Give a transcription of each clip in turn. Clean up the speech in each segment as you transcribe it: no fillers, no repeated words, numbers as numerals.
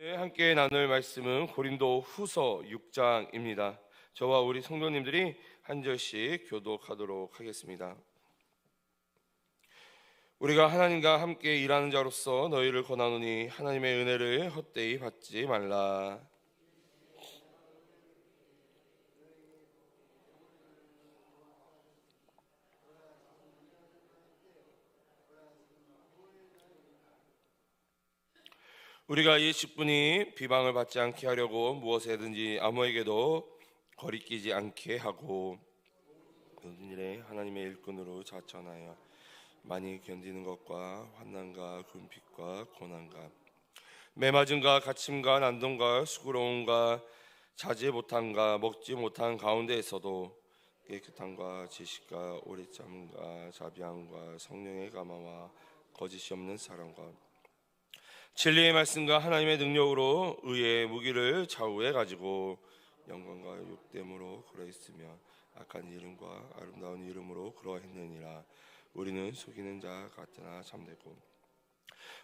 함께 나눌 말씀은 고린도 후서 6장입니다. 저와 우리 성도님들이 한 절씩 교독하도록 하겠습니다. 우리가 하나님과 함께 일하는 자로서 너희를 권하노니 하나님의 은혜를 헛되이 받지 말라. 우리가 이 직분이 비방을 받지 않게 하려고 무엇에든지 아무에게도 거리끼지 않게 하고 모든 일에 하나님의 일꾼으로 자천하여 많이 견디는 것과 환난과 궁핍과 고난과 매맞음과 갇힘과 난동과 수고로움과 자지 못함과 먹지 못한 가운데에서도 깨끗함과 지식과 오래 참음과 자비함과 성령의 감화와 거짓이 없는 사랑과 진리의 말씀과 하나님의 능력으로 의의 무기를 좌우해 가지고 영광과 욕됨으로 그러했으며 악한 이름과 아름다운 이름으로 그러했느니라. 우리는 속이는 자 같으나 참되고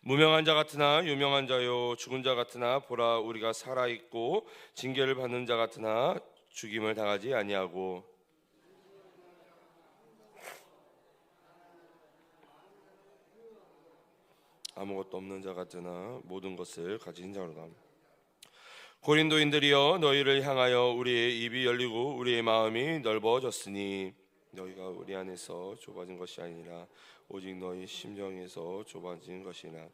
무명한 자 같으나 유명한 자요 죽은 자 같으나 보라 우리가 살아있고 징계를 받는 자 같으나 죽임을 당하지 아니하고 아무것도 없는 자 같으나 모든 것을 가진 자로다. 고린도인들이여 너희를 향하여 우리의 입이 열리고 우리의 마음이 넓어졌으니 너희가 우리 안에서 좁아진 것이 아니라 오직 너희 심정에서 좁아진 것이라.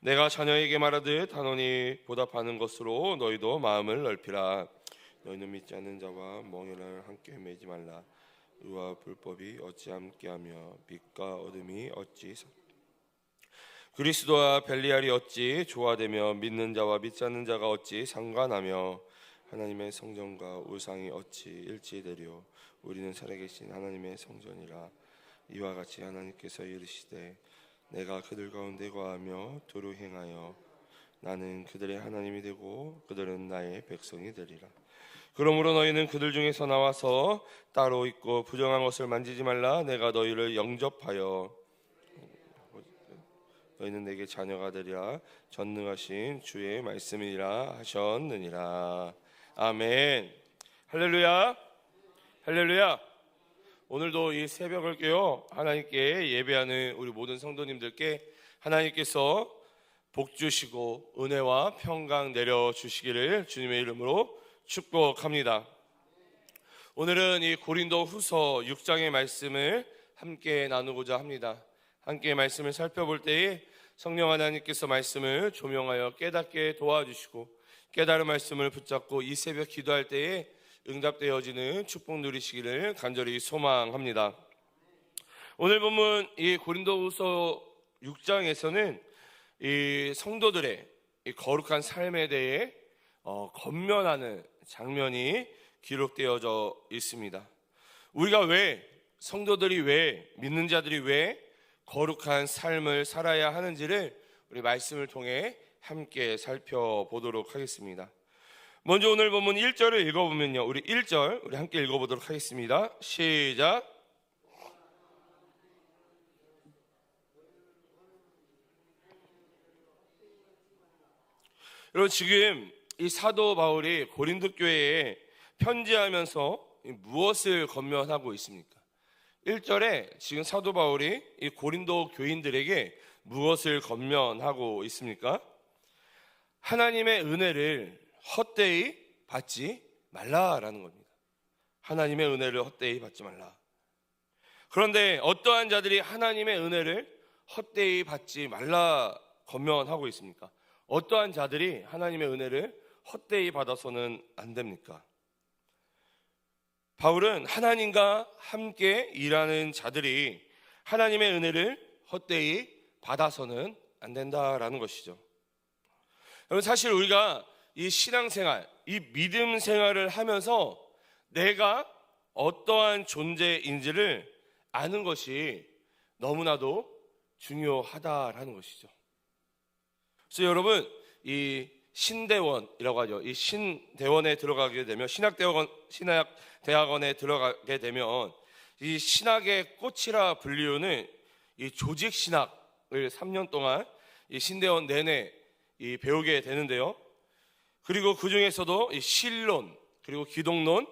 내가 자녀에게 말하듯 하노니 보답하는 것으로 너희도 마음을 넓히라. 너희는 믿지 않는 자와 멍에를 함께 매지 말라. 의와 불법이 어찌 함께하며 빛과 어둠이 어찌 그리스도와 벨리알이 어찌 조화되며 믿는 자와 믿지 않는 자가 어찌 상관하며 하나님의 성전과 우상이 어찌 일치되려. 우리는 살아계신 하나님의 성전이라. 이와 같이 하나님께서 이르시되 내가 그들 가운데 거하며 두루 행하여 나는 그들의 하나님이 되고 그들은 나의 백성이 되리라. 그러므로 너희는 그들 중에서 나와서 따로 있고 부정한 것을 만지지 말라. 내가 너희를 영접하여 너희는 내게 자녀가 되리라. 전능하신 주의 말씀이라 하셨느니라. 아멘. 할렐루야. 할렐루야. 오늘도 이 새벽을 깨워 하나님께 예배하는 우리 모든 성도님들께 하나님께서 복 주시고 은혜와 평강 내려주시기를 주님의 이름으로 축복합니다. 오늘은 이 고린도 후서 6장의 말씀을 함께 나누고자 합니다. 함께 말씀을 살펴볼 때에 성령 하나님께서 말씀을 조명하여 깨닫게 도와주시고 깨달은 말씀을 붙잡고 이 새벽 기도할 때에 응답되어지는 축복 누리시기를 간절히 소망합니다. 오늘 본문 이 고린도후서 6장에서는 이 성도들의 이 거룩한 삶에 대해 권면하는 장면이 기록되어져 있습니다. 우리가 왜 성도들이 왜 믿는 자들이 왜 거룩한 삶을 살아야 하는지를 우리 말씀을 통해 함께 살펴보도록 하겠습니다. 먼저 오늘 본문 1절을 읽어보면요, 우리 1절 우리 함께 읽어보도록 하겠습니다. 시작. 여러분, 지금 이 사도 바울이 고린도 교회에 편지하면서 무엇을 권면하고 있습니까? 1절에 지금 사도 바울이 이 고린도 교인들에게 무엇을 권면하고 있습니까? 하나님의 은혜를 헛되이 받지 말라라는 겁니다. 하나님의 은혜를 헛되이 받지 말라. 그런데 어떠한 자들이 하나님의 은혜를 헛되이 받지 말라 권면하고 있습니까? 어떠한 자들이 하나님의 은혜를 헛되이 받아서는 안 됩니까? 바울은 하나님과 함께 일하는 자들이 하나님의 은혜를 헛되이 받아서는 안 된다라는 것이죠. 여러분, 사실 우리가 이 신앙생활, 이 믿음 생활을 하면서 내가 어떠한 존재인지를 아는 것이 너무나도 중요하다라는 것이죠. 그래서 여러분, 이 신대원이라고 하죠. 이 신대원에 들어가게 되면 신학대학원에 들어가게 되면 이 신학의 꽃이라 불리우는 이 조직신학을 3년 동안 이 신대원 내내 배우게 되는데요. 그리고 그 중에서도 이 신론, 그리고 기독론,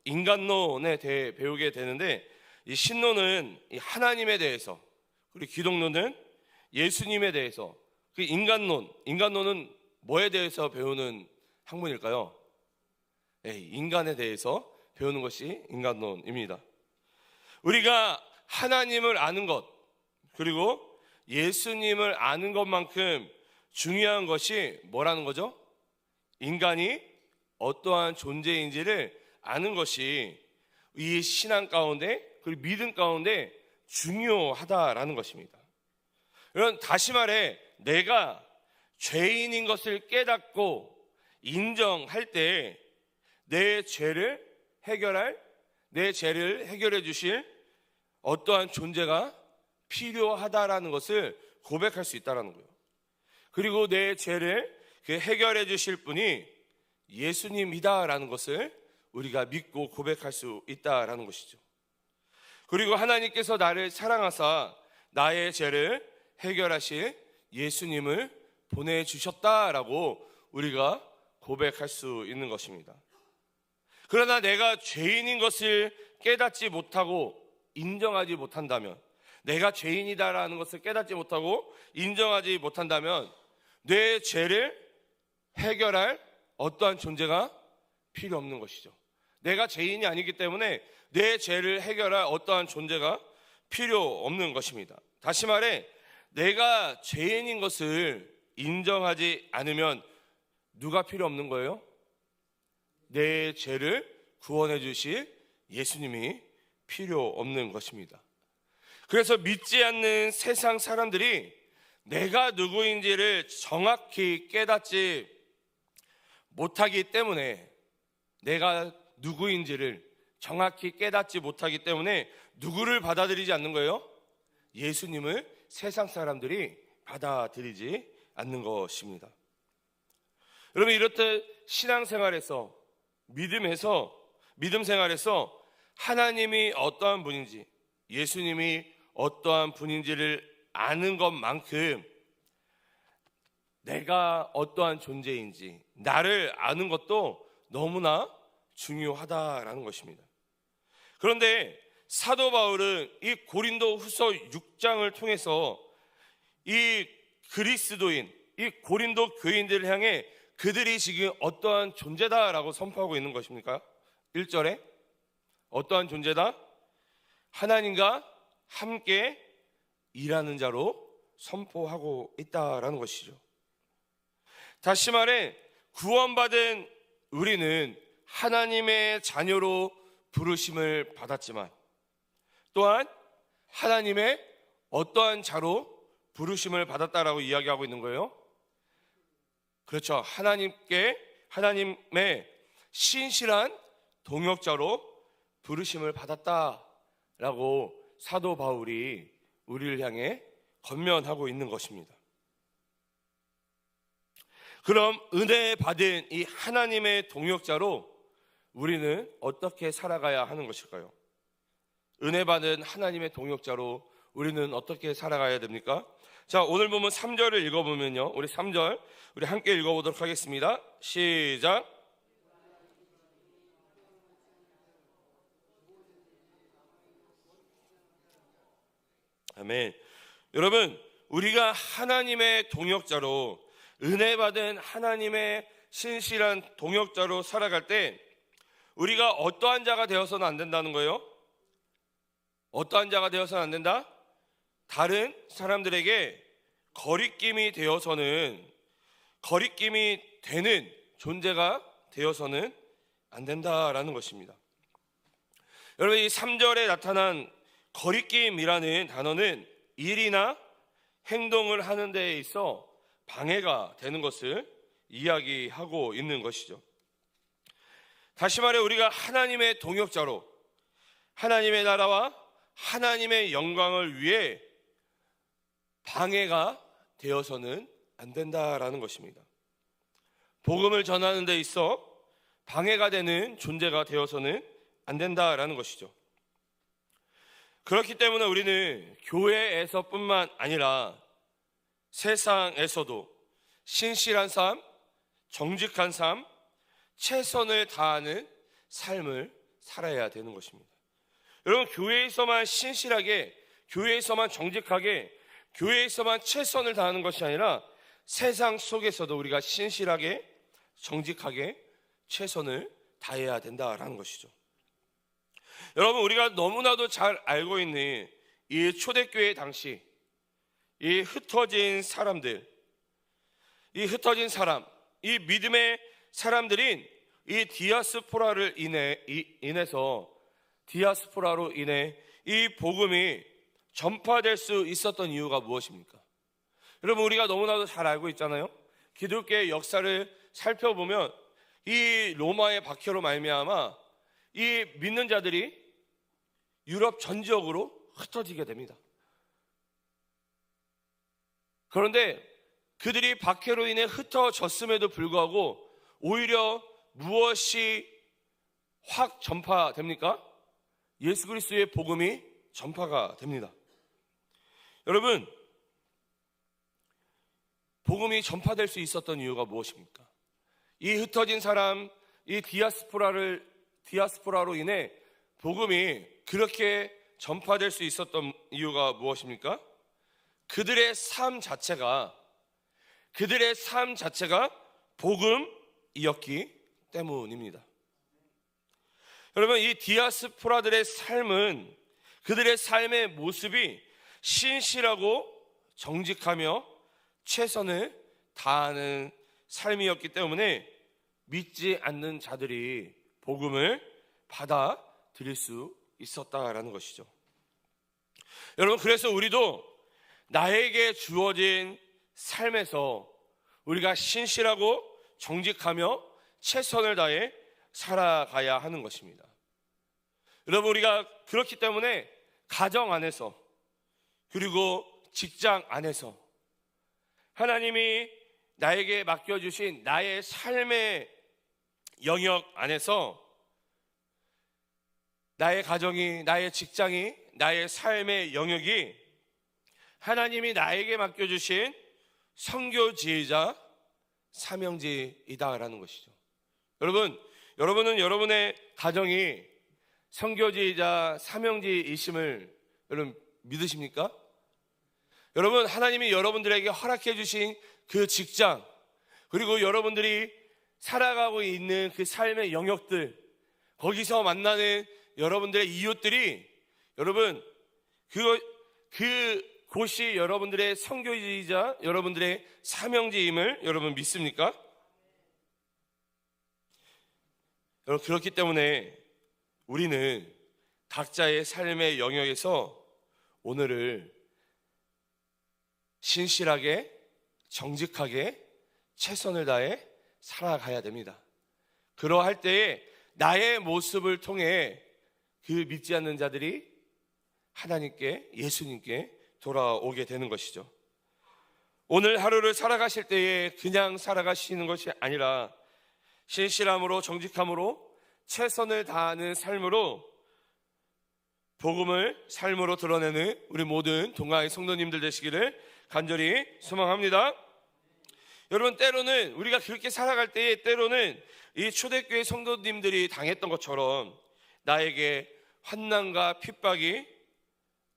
인간론에 대해 배우게 되는데, 이 신론은 이 하나님에 대해서, 그리고 기독론은 예수님에 대해서, 그 인간론은 뭐에 대해서 배우는 학문일까요? 인간에 대해서 배우는 것이 인간론입니다. 우리가 하나님을 아는 것, 그리고 예수님을 아는 것만큼 중요한 것이 뭐라는 거죠? 인간이 어떠한 존재인지를 아는 것이 이 신앙 가운데, 그리고 믿음 가운데 중요하다라는 것입니다. 여러분, 다시 말해 내가 죄인인 것을 깨닫고 인정할 때 내 죄를 해결해 주실 어떠한 존재가 필요하다라는 것을 고백할 수 있다는 거예요. 그리고 내 죄를 해결해 주실 분이 예수님이다라는 것을 우리가 믿고 고백할 수 있다라는 것이죠. 그리고 하나님께서 나를 사랑하사 나의 죄를 해결하실 예수님을 보내주셨다라고 우리가 고백할 수 있는 것입니다. 그러나 내가 죄인인 것을 깨닫지 못하고 인정하지 못한다면, 내가 죄인이다라는 것을 깨닫지 못하고 인정하지 못한다면 내 죄를 해결할 어떠한 존재가 필요 없는 것이죠. 내가 죄인이 아니기 때문에 내 죄를 해결할 어떠한 존재가 필요 없는 것입니다. 다시 말해 내가 죄인인 것을 인정하지 않으면 누가 필요 없는 거예요? 내 죄를 구원해 주실 예수님이 필요 없는 것입니다. 그래서 믿지 않는 세상 사람들이 내가 누구인지를 정확히 깨닫지 못하기 때문에, 내가 누구인지를 정확히 깨닫지 못하기 때문에 누구를 받아들이지 않는 거예요? 예수님을 세상 사람들이 받아들이지 않는 것입니다. 여러분, 이렇듯 신앙생활에서, 믿음 생활에서 하나님이 어떠한 분인지, 예수님이 어떠한 분인지를 아는 것만큼 내가 어떠한 존재인지 나를 아는 것도 너무나 중요하다라는 것입니다. 그런데 사도 바울은 이 고린도 후서 6장을 통해서 이 그리스도인, 이 고린도 교인들을 향해 그들이 지금 어떠한 존재다라고 선포하고 있는 것입니까? 1절에 어떠한 존재다? 하나님과 함께 일하는 자로 선포하고 있다라는 것이죠. 다시 말해 구원받은 우리는 하나님의 자녀로 부르심을 받았지만 또한 하나님의 어떠한 자로 부르심을 받았다라고 이야기하고 있는 거예요. 그렇죠. 하나님의 신실한 동역자로 부르심을 받았다라고 사도 바울이 우리를 향해 권면하고 있는 것입니다. 그럼 은혜 받은 이 하나님의 동역자로 우리는 어떻게 살아가야 하는 것일까요? 은혜 받은 하나님의 동역자로 우리는 어떻게 살아가야 됩니까? 자, 오늘 보면 3절을 읽어보면요, 우리 3절 우리 함께 읽어보도록 하겠습니다. 시작. 아멘. 여러분, 우리가 하나님의 동역자로, 은혜 받은 하나님의 신실한 동역자로 살아갈 때 우리가 어떠한 자가 되어서는 안 된다는 거예요. 어떠한 자가 되어서는 안 된다? 다른 사람들에게 거리낌이 되는 존재가 되어서는 안 된다라는 것입니다. 여러분, 이 3절에 나타난 거리낌이라는 단어는 일이나 행동을 하는 데에 있어 방해가 되는 것을 이야기하고 있는 것이죠. 다시 말해 우리가 하나님의 동역자로 하나님의 나라와 하나님의 영광을 위해 방해가 되어서는 안 된다라는 것입니다. 복음을 전하는 데 있어 방해가 되는 존재가 되어서는 안 된다라는 것이죠. 그렇기 때문에 우리는 교회에서뿐만 아니라 세상에서도, 신실한 삶, 정직한 삶, 최선을 다하는 삶을 살아야 되는 것입니다. 여러분, 교회에서만 신실하게, 교회에서만 정직하게, 교회에서만 최선을 다하는 것이 아니라 세상 속에서도 우리가 신실하게, 정직하게 최선을 다해야 된다라는 것이죠. 여러분, 우리가 너무나도 잘 알고 있는 이 초대교회 당시 이 흩어진 사람들, 이 흩어진 사람, 이 믿음의 사람들인 이 디아스포라로 인해 이 복음이 전파될 수 있었던 이유가 무엇입니까? 여러분, 우리가 너무나도 잘 알고 있잖아요. 기독교의 역사를 살펴보면 이 로마의 박해로 말미암아 이 믿는 자들이 유럽 전 지역으로 흩어지게 됩니다. 그런데 그들이 박해로 인해 흩어졌음에도 불구하고 오히려 무엇이 확 전파됩니까? 예수 그리스도의 복음이 전파가 됩니다. 여러분, 복음이 전파될 수 있었던 이유가 무엇입니까? 이 흩어진 사람, 이 디아스포라로 인해 복음이 그렇게 전파될 수 있었던 이유가 무엇입니까? 그들의 삶 자체가 복음이었기 때문입니다. 여러분, 이 디아스포라들의 삶은, 그들의 삶의 모습이 신실하고 정직하며 최선을 다하는 삶이었기 때문에 믿지 않는 자들이 복음을 받아들일 수 있었다라는 것이죠. 여러분, 그래서 우리도 나에게 주어진 삶에서 우리가 신실하고 정직하며 최선을 다해 살아가야 하는 것입니다. 여러분, 우리가 그렇기 때문에 가정 안에서, 그리고 직장 안에서 하나님이 나에게 맡겨주신 나의 삶의 영역 안에서 나의 가정이, 나의 직장이, 나의 삶의 영역이 하나님이 나에게 맡겨주신 선교지이자 사명지이다라는 것이죠. 여러분은 여러분의 가정이 선교지이자 사명지이심을 여러분 믿으십니까? 여러분, 하나님이 여러분들에게 허락해 주신 그 직장, 그리고 여러분들이 살아가고 있는 그 삶의 영역들, 거기서 만나는 여러분들의 이웃들이, 여러분, 그곳이 여러분들의 선교지이자 여러분들의 사명지임을 여러분 믿습니까? 여러분, 그렇기 때문에 우리는 각자의 삶의 영역에서 오늘을 신실하게, 정직하게, 최선을 다해 살아가야 됩니다. 그러할 때에 나의 모습을 통해 그 믿지 않는 자들이 하나님께, 예수님께 돌아오게 되는 것이죠. 오늘 하루를 살아가실 때에 그냥 살아가시는 것이 아니라 신실함으로, 정직함으로, 최선을 다하는 삶으로 복음을 삶으로 드러내는 우리 모든 동아의 성도님들 되시기를 간절히 소망합니다. 여러분, 때로는 우리가 그렇게 살아갈 때에 때로는 이 초대교회 성도님들이 당했던 것처럼 나에게 환난과 핍박이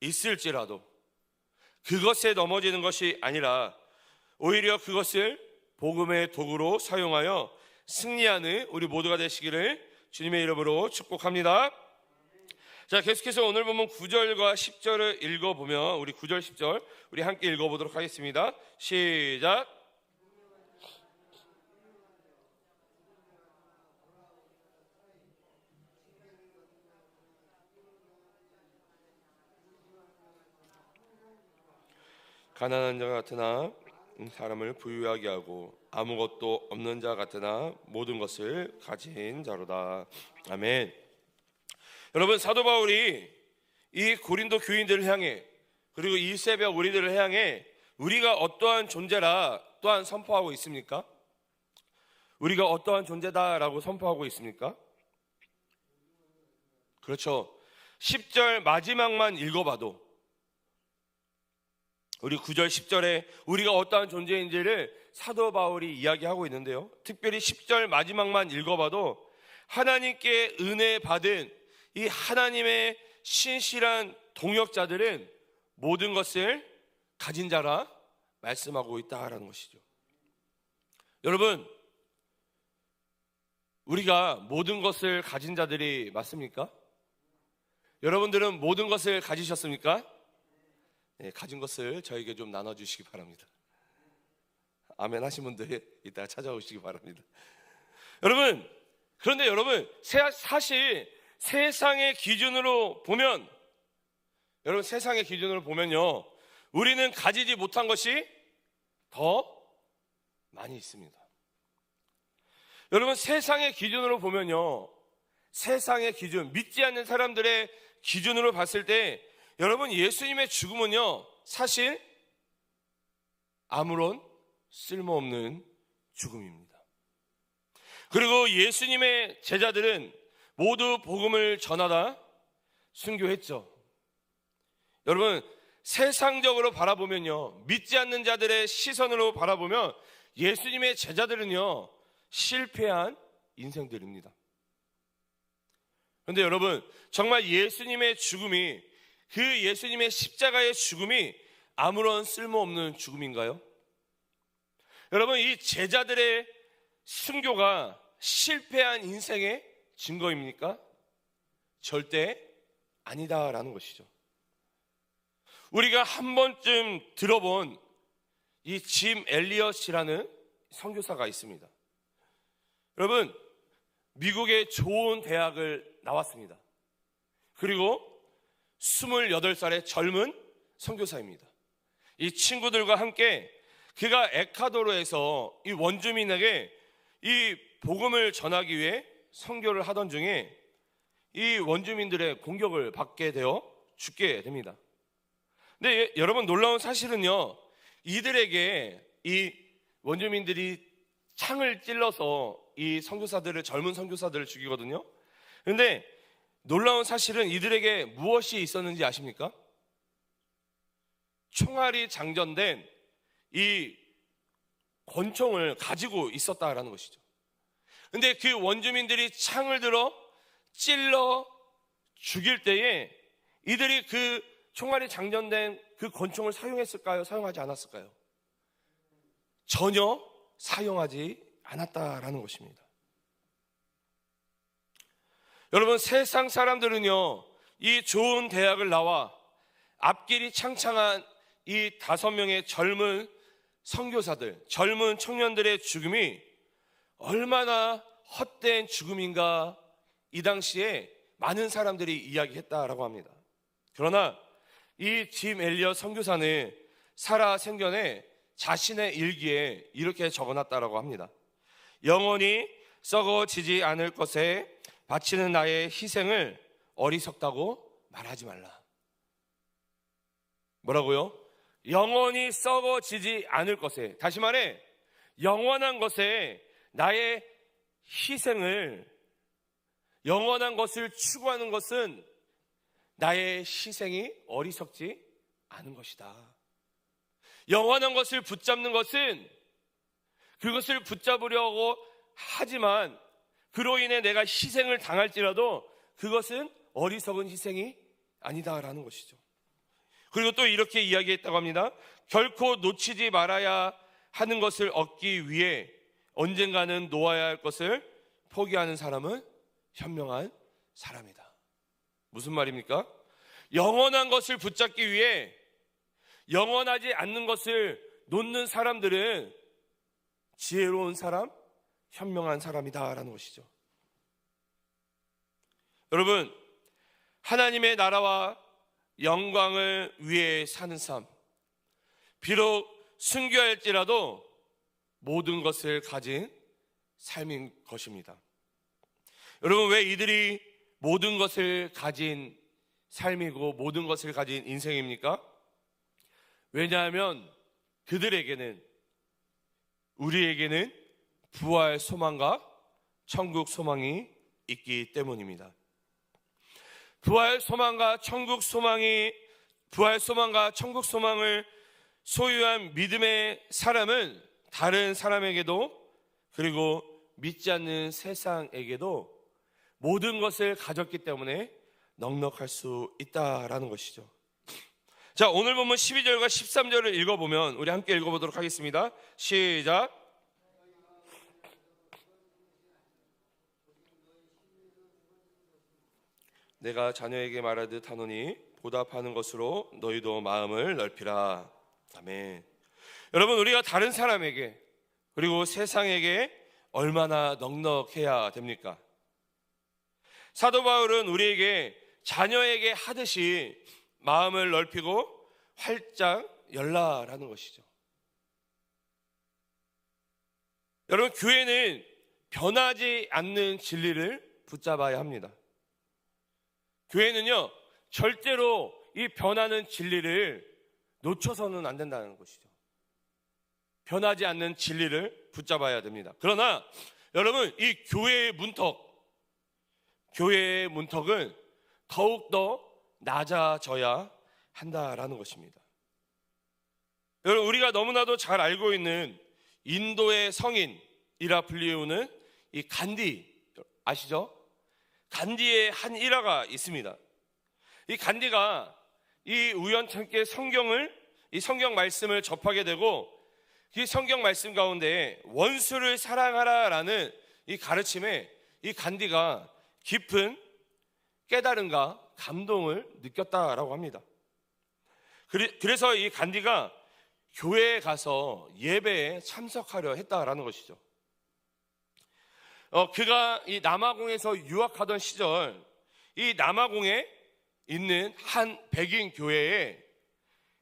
있을지라도 그것에 넘어지는 것이 아니라 오히려 그것을 복음의 도구로 사용하여 승리하는 우리 모두가 되시기를 주님의 이름으로 축복합니다. 자, 계속해서 오늘 보면 9절과 10절을 읽어보면 우리 9절, 10절 우리 함께 읽어보도록 하겠습니다. 시작. 가난한 자 같으나 사람을 부유하게 하고 아무것도 없는 자 같으나 모든 것을 가진 자로다. 아멘. 여러분, 사도 바울이 이 고린도 교인들을 향해, 그리고 이 새벽 우리들을 향해 우리가 어떠한 존재라 또한 선포하고 있습니까? 우리가 어떠한 존재다라고 선포하고 있습니까? 그렇죠. 10절 마지막만 읽어봐도 우리 9절 10절에 우리가 어떠한 존재인지를 사도 바울이 이야기하고 있는데요, 특별히 10절 마지막만 읽어봐도 하나님께 은혜 받은 이 하나님의 신실한 동역자들은 모든 것을 가진 자라 말씀하고 있다라는 것이죠. 여러분, 우리가 모든 것을 가진 자들이 맞습니까? 여러분들은 모든 것을 가지셨습니까? 네, 가진 것을 저에게 좀 나눠주시기 바랍니다. 아멘 하신 분들 이따가 찾아오시기 바랍니다. 그런데 여러분, 사실 세상의 기준으로 보면, 세상의 기준으로 보면요, 우리는 가지지 못한 것이 더 많이 있습니다. 여러분, 세상의 기준으로 보면요, 세상의 기준, 믿지 않는 사람들의 기준으로 봤을 때 여러분, 예수님의 죽음은요, 사실 아무런 쓸모없는 죽음입니다. 그리고 예수님의 제자들은 모두 복음을 전하다 순교했죠. 여러분, 세상적으로 바라보면요, 믿지 않는 자들의 시선으로 바라보면 예수님의 제자들은요, 실패한 인생들입니다. 그런데 여러분, 정말 예수님의 죽음이, 그 예수님의 십자가의 죽음이 아무런 쓸모없는 죽음인가요? 여러분, 이 제자들의 순교가 실패한 인생의 증거입니까? 절대 아니다라는 것이죠. 우리가 한 번쯤 들어본 이 짐 엘리엇이라는 선교사가 있습니다. 여러분, 미국의 좋은 대학을 나왔습니다. 그리고 28살의 젊은 선교사입니다. 이 친구들과 함께 그가 에콰도르에서 이 원주민에게 이 복음을 전하기 위해 선교를 하던 중에 이 원주민들의 공격을 받게 되어 죽게 됩니다. 근데 여러분, 놀라운 사실은요, 이들에게 이 원주민들이 창을 찔러서 이 선교사들을, 젊은 선교사들을 죽이거든요. 그런데 놀라운 사실은 이들에게 무엇이 있었는지 아십니까? 총알이 장전된 이 권총을 가지고 있었다라는 것이죠. 근데 그 원주민들이 창을 들어 찔러 죽일 때에 이들이 그 총알이 장전된 그 권총을 사용했을까요? 사용하지 않았을까요? 전혀 사용하지 않았다라는 것입니다. 여러분, 세상 사람들은요, 이 좋은 대학을 나와 앞길이 창창한 이 5명의 젊은 선교사들, 젊은 청년들의 죽음이 얼마나 헛된 죽음인가, 이 당시에 많은 사람들이 이야기했다라고 합니다. 그러나 이 짐 엘리엇 선교사는 살아생전에 자신의 일기에 이렇게 적어놨다라고 합니다. 영원히 썩어지지 않을 것에 바치는 나의 희생을 어리석다고 말하지 말라. 뭐라고요? 영원히 썩어지지 않을 것에, 다시 말해 영원한 것에 나의 희생을, 영원한 것을 추구하는 것은 나의 희생이 어리석지 않은 것이다. 영원한 것을 붙잡는 것은 그것을 붙잡으려고 하지만 그로 인해 내가 희생을 당할지라도 그것은 어리석은 희생이 아니다라는 것이죠. 그리고 또 이렇게 이야기했다고 합니다. 결코 놓치지 말아야 하는 것을 얻기 위해 언젠가는 놓아야 할 것을 포기하는 사람은 현명한 사람이다. 무슨 말입니까? 영원한 것을 붙잡기 위해 영원하지 않는 것을 놓는 사람들은 지혜로운 사람, 현명한 사람이다라는 것이죠. 여러분, 하나님의 나라와 영광을 위해 사는 삶, 비록 순교할지라도 모든 것을 가진 삶인 것입니다. 여러분, 왜 이들이 모든 것을 가진 삶이고 모든 것을 가진 인생입니까? 왜냐하면 그들에게는, 우리에게는 부활 소망과 천국 소망이 있기 때문입니다. 부활 소망과 천국 소망을 소유한 믿음의 사람은 다른 사람에게도 그리고 믿지 않는 세상에게도 모든 것을 가졌기 때문에 넉넉할 수 있다라는 것이죠. 자, 오늘 보면 12절과 13절을 읽어보면 우리 함께 읽어보도록 하겠습니다. 시작. 내가 자녀에게 말하듯 하노니 보답하는 것으로 너희도 마음을 넓히라. 아멘. 여러분, 우리가 다른 사람에게 그리고 세상에게 얼마나 넉넉해야 됩니까? 사도 바울은 우리에게 자녀에게 하듯이 마음을 넓히고 활짝 열라라는 것이죠. 여러분, 교회는 변하지 않는 진리를 붙잡아야 합니다. 교회는요, 절대로 이 변하는 진리를 놓쳐서는 안 된다는 것이죠. 변하지 않는 진리를 붙잡아야 됩니다. 그러나 여러분, 이 교회의 문턱은 더욱더 낮아져야 한다라는 것입니다. 여러분, 우리가 너무나도 잘 알고 있는 인도의 성인이라 불리우는 이 간디 아시죠? 간디의 한 일화가 있습니다. 이 간디가 이 우연찮게 이 성경 말씀을 접하게 되고 이 성경 말씀 가운데 원수를 사랑하라라는 이 가르침에 이 간디가 깊은 깨달음과 감동을 느꼈다라고 합니다. 그래서 이 간디가 교회에 가서 예배에 참석하려 했다라는 것이죠. 그가 이 남아공에서 유학하던 시절 이 남아공에 있는 한 백인 교회에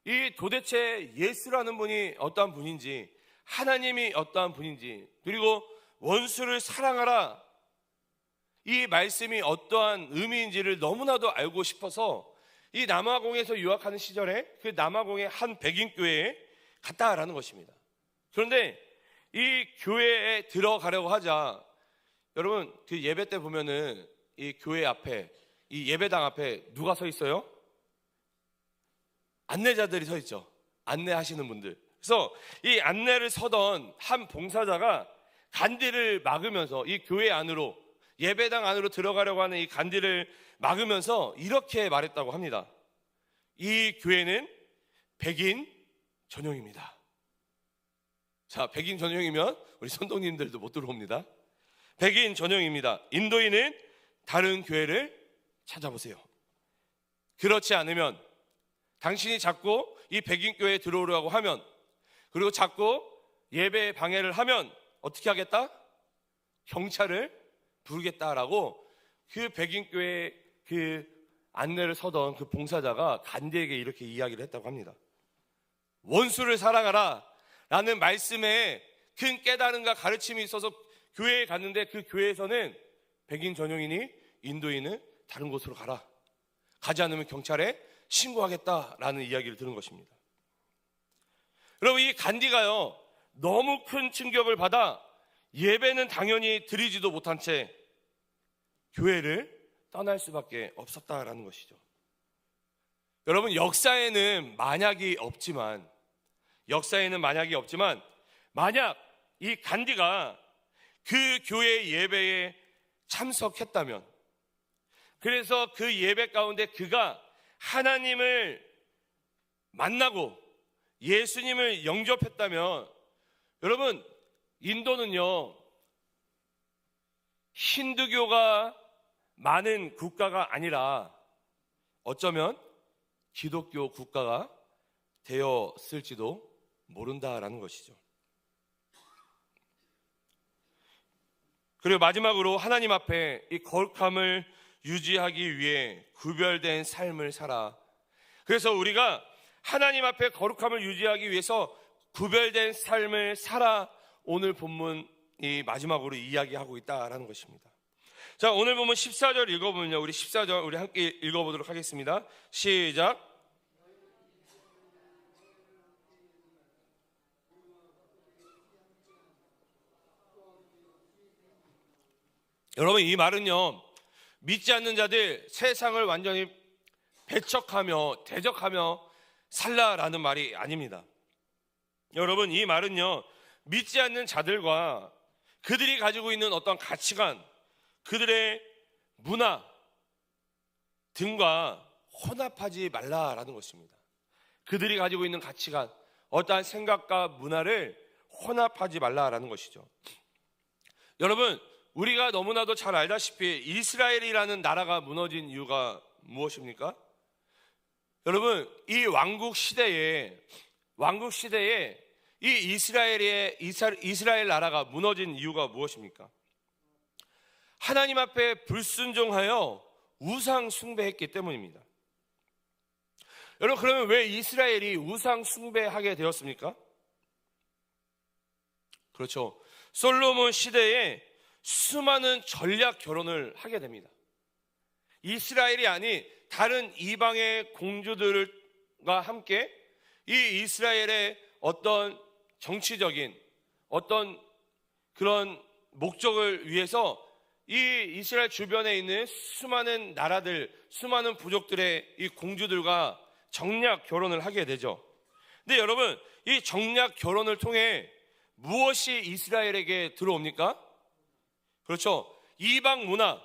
이 도대체 예수라는 분이 어떠한 분인지, 하나님이 어떠한 분인지, 그리고 원수를 사랑하라 이 말씀이 어떠한 의미인지를 너무나도 알고 싶어서 이 남아공에서 유학하는 시절에 그 남아공의 한 백인 교회에 갔다라는 것입니다. 그런데 이 교회에 들어가려고 하자 여러분, 그 예배 때 보면은 이 교회 앞에, 이 예배당 앞에 누가 서 있어요? 안내자들이 서 있죠. 안내하시는 분들. 그래서 이 안내를 서던 한 봉사자가 간디를 막으면서 이 교회 안으로, 예배당 안으로 들어가려고 하는 이 간디를 막으면서 이렇게 말했다고 합니다. 이 교회는 백인 전용입니다. 자, 백인 전용이면 우리 선동님들도 못 들어옵니다. 백인 전용입니다. 인도인은 다른 교회를 찾아보세요. 그렇지 않으면 당신이 자꾸 이 백인 교회에 들어오려고 하면, 그리고 자꾸 예배 방해를 하면 어떻게 하겠다? 경찰을 부르겠다라고 그 백인 교회 그 안내를 서던 그 봉사자가 간디에게 이렇게 이야기를 했다고 합니다. 원수를 사랑하라 라는 말씀에 큰 깨달음과 가르침이 있어서 교회에 갔는데 그 교회에서는 백인 전용이니 인도인은 다른 곳으로 가라. 가지 않으면 경찰에 신고하겠다라는 이야기를 들은 것입니다. 여러분, 이 간디가요, 너무 큰 충격을 받아 예배는 당연히 드리지도 못한 채 교회를 떠날 수밖에 없었다라는 것이죠. 여러분, 역사에는 만약이 없지만 만약 이 간디가 그 교회 예배에 참석했다면, 그래서 그 예배 가운데 그가 하나님을 만나고 예수님을 영접했다면, 여러분, 인도는요, 힌두교가 많은 국가가 아니라 어쩌면 기독교 국가가 되었을지도 모른다라는 것이죠. 그리고 마지막으로 하나님 앞에 이 거룩함을 유지하기 위해 구별된 삶을 살아. 그래서 우리가 하나님 앞에 거룩함을 유지하기 위해서 구별된 삶을 살아, 오늘 본문이 마지막으로 이야기하고 있다라는 것입니다. 자, 오늘 본문 14절 읽어보면요, 우리 14절 우리 함께 읽어보도록 하겠습니다. 시작. 여러분, 이 말은요, 믿지 않는 자들 세상을 완전히 배척하며 대적하며 살라라는 말이 아닙니다. 여러분, 이 말은요, 믿지 않는 자들과 그들이 가지고 있는 어떤 가치관, 그들의 문화 등과 혼합하지 말라라는 것입니다. 그들이 가지고 있는 가치관, 어떠한 생각과 문화를 혼합하지 말라라는 것이죠. 여러분, 우리가 너무나도 잘 알다시피 이스라엘이라는 나라가 무너진 이유가 무엇입니까? 여러분, 이 왕국 시대에 이 이스라엘 나라가 무너진 이유가 무엇입니까? 하나님 앞에 불순종하여 우상 숭배했기 때문입니다. 여러분, 그러면 왜 이스라엘이 우상 숭배하게 되었습니까? 그렇죠. 솔로몬 시대에 수많은 전략 결혼을 하게 됩니다. 이스라엘이 아닌 다른 이방의 공주들과 함께 이 이스라엘의 어떤 정치적인 어떤 그런 목적을 위해서 이 이스라엘 주변에 있는 수많은 나라들, 수많은 부족들의 이 공주들과 정략 결혼을 하게 되죠. 근데 여러분, 이 정략 결혼을 통해 무엇이 이스라엘에게 들어옵니까? 그렇죠. 이방 문화,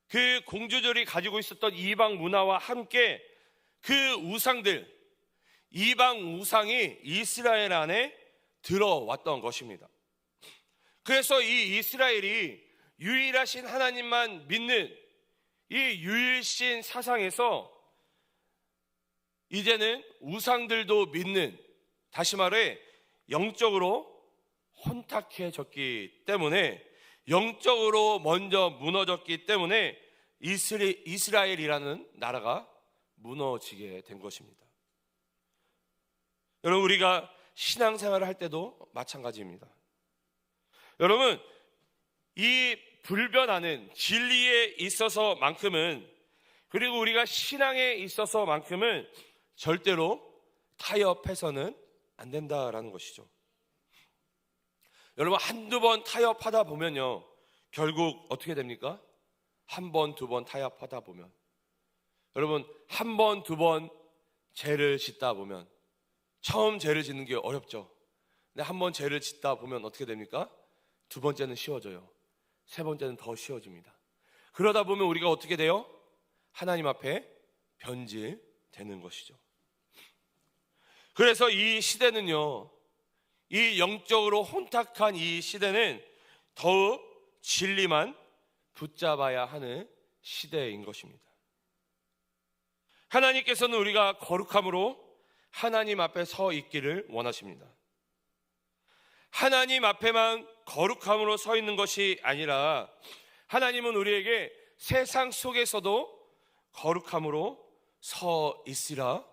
그 공주들이 가지고 있었던 이방 문화와 함께 그 우상들, 이방 우상이 이스라엘 안에 들어왔던 것입니다. 그래서 이 이스라엘이 유일하신 하나님만 믿는 이 유일신 사상에서 이제는 우상들도 믿는, 다시 말해 영적으로 혼탁해졌기 때문에, 영적으로 먼저 무너졌기 때문에 이스라엘이라는 나라가 무너지게 된 것입니다. 여러분, 우리가 신앙생활을 할 때도 마찬가지입니다. 여러분, 이 불변하는 진리에 있어서만큼은, 그리고 우리가 신앙에 있어서만큼은 절대로 타협해서는 안 된다라는 것이죠. 여러분, 한두 번 타협하다 보면요, 결국 어떻게 됩니까? 한 번, 두 번 타협하다 보면, 여러분, 한 번, 두 번 죄를 짓다 보면, 처음 죄를 짓는 게 어렵죠. 근데 한 번 죄를 짓다 보면 어떻게 됩니까? 두 번째는 쉬워져요. 세 번째는 더 쉬워집니다. 그러다 보면 우리가 어떻게 돼요? 하나님 앞에 변질되는 것이죠. 그래서 이 시대는요, 이 영적으로 혼탁한 이 시대는 더욱 진리만 붙잡아야 하는 시대인 것입니다. 하나님께서는 우리가 거룩함으로 하나님 앞에 서 있기를 원하십니다. 하나님 앞에만 거룩함으로 서 있는 것이 아니라 하나님은 우리에게 세상 속에서도 거룩함으로 서 있으라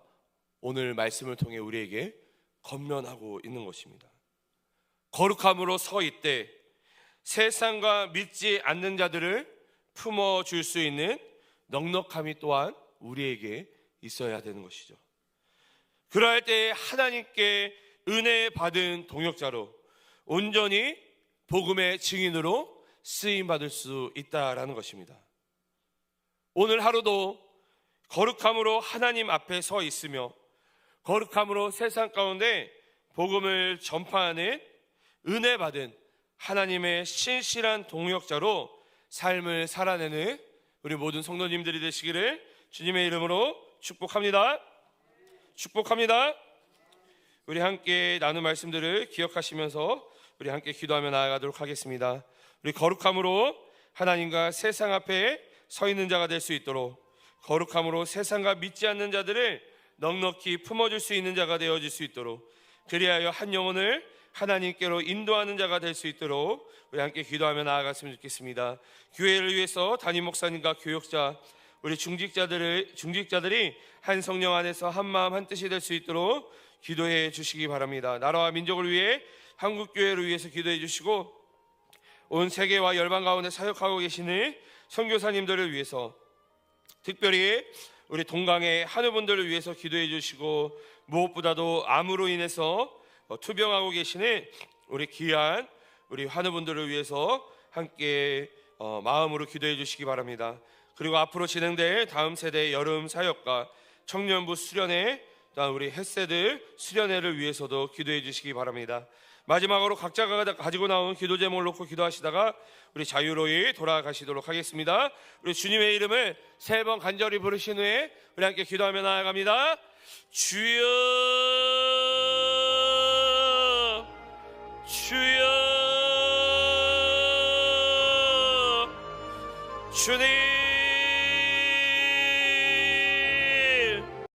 오늘 말씀을 통해 우리에게 권면하고 있는 것입니다. 거룩함으로 서 있되 세상과 믿지 않는 자들을 품어줄 수 있는 넉넉함이 또한 우리에게 있어야 되는 것이죠. 그러할 때에 하나님께 은혜 받은 동역자로 온전히 복음의 증인으로 쓰임받을 수 있다라는 것입니다. 오늘 하루도 거룩함으로 하나님 앞에 서 있으며 거룩함으로 세상 가운데 복음을 전파하는 은혜 받은 하나님의 신실한 동역자로 삶을 살아내는 우리 모든 성도님들이 되시기를 주님의 이름으로 축복합니다. 축복합니다. 우리 함께 나눈 말씀들을 기억하시면서 우리 함께 기도하며 나아가도록 하겠습니다. 우리 거룩함으로 하나님과 세상 앞에 서 있는 자가 될 수 있도록, 거룩함으로 세상과 믿지 않는 자들을 넉넉히 품어줄 수 있는 자가 되어질 수 있도록, 그리하여 한 영혼을 하나님께로 인도하는 자가 될 수 있도록 우리 함께 기도하며 나아갔으면 좋겠습니다. 교회를 위해서 담임 목사님과 교역자, 우리 중직자들이 한 성령 안에서 한 마음 한 뜻이 될 수 있도록 기도해 주시기 바랍니다. 나라와 민족을 위해, 한국교회를 위해서 기도해 주시고, 온 세계와 열방 가운데 사역하고 계시는 선교사님들을 위해서, 특별히 우리 동강의 한우분들을 위해서 기도해 주시고, 무엇보다도 암으로 인해서 투병하고 계시는 우리 귀한 우리 한우분들을 위해서 함께 마음으로 기도해 주시기 바랍니다. 그리고 앞으로 진행될 다음 세대의 여름 사역과 청년부 수련회 또한 우리 햇새들 수련회를 위해서도 기도해 주시기 바랍니다. 마지막으로 각자가 가지고 나온 기도 제목을 놓고 기도하시다가 우리 자유로이 돌아가시도록 하겠습니다. 우리 주님의 이름을 3번 간절히 부르신 후에 우리 함께 기도하며 나아갑니다. 주여 주여 주님